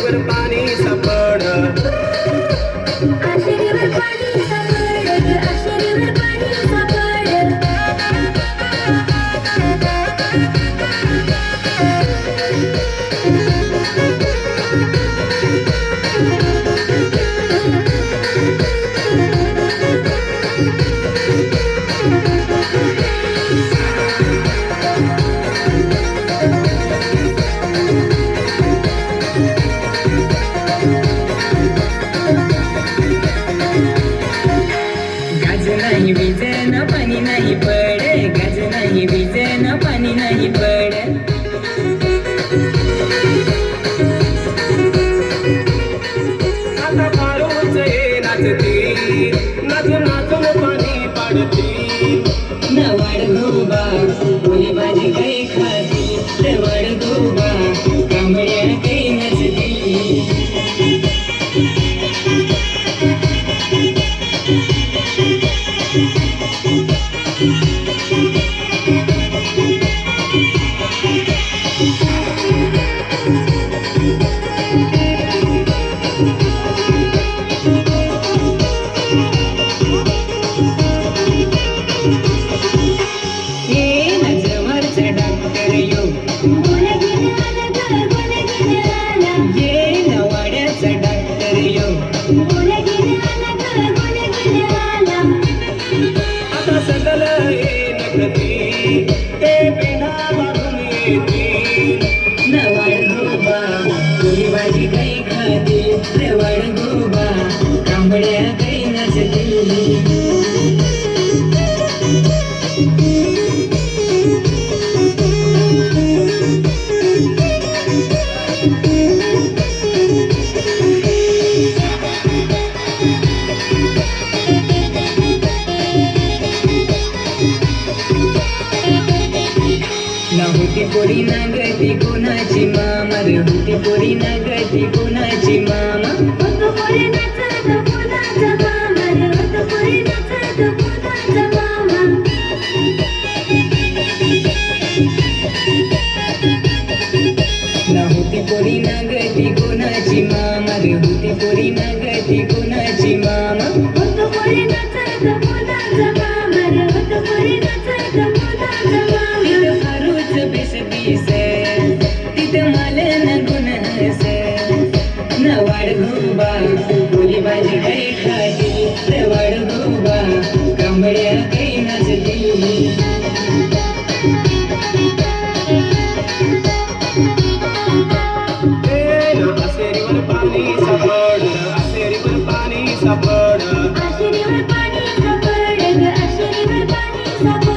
आशेरीवर पाणी सापड आशेरीवर पाणी सापड आशेरीवर पाणी सापड गाज नाही विजन पाणी नाही पड गाज नाही विजन पाणी नाही पड आता फारूच ये नाचती नाचून नाचून पाणी पाडती नवाड धोबा पोळी भाजी काही खाती नवाड धोबा कांबड्या काही नसती डॉक्टर यो ये नवाड्याचा डॉक्टर यो आता सगळ ये नकती ते पेढा बांधून येतील नवाड धोबा पोळी भाजी काही खाते नवाड धोबा कांबड्या काही नसते होती पोरी ना गती कोणाची मामा रे होती पोरी ना गती कोणाची मामा होतो पोरी नाचत कोणाचा मामा रे होतो पोरी नाचत कोणाचा मामा ना होती पोरी ना गती कोणाची मामा रे होती पोरी ना गती कोणाची मामा होतो पोरी नाचत कोणाचा मामा रे होतो पोरी नाचत कोणाचा मामा तिथं फारूच बेस बीस तिथं माल न गुणस नवाड धोबा पोळी भाजी काही खाती नवाड धोबा कांबड्या काही नसती आशेरीवर पाणी सापड आशेरीवर पाणी सापड आशेरीवर पाणी सापड आशेरीवर पाणी सापड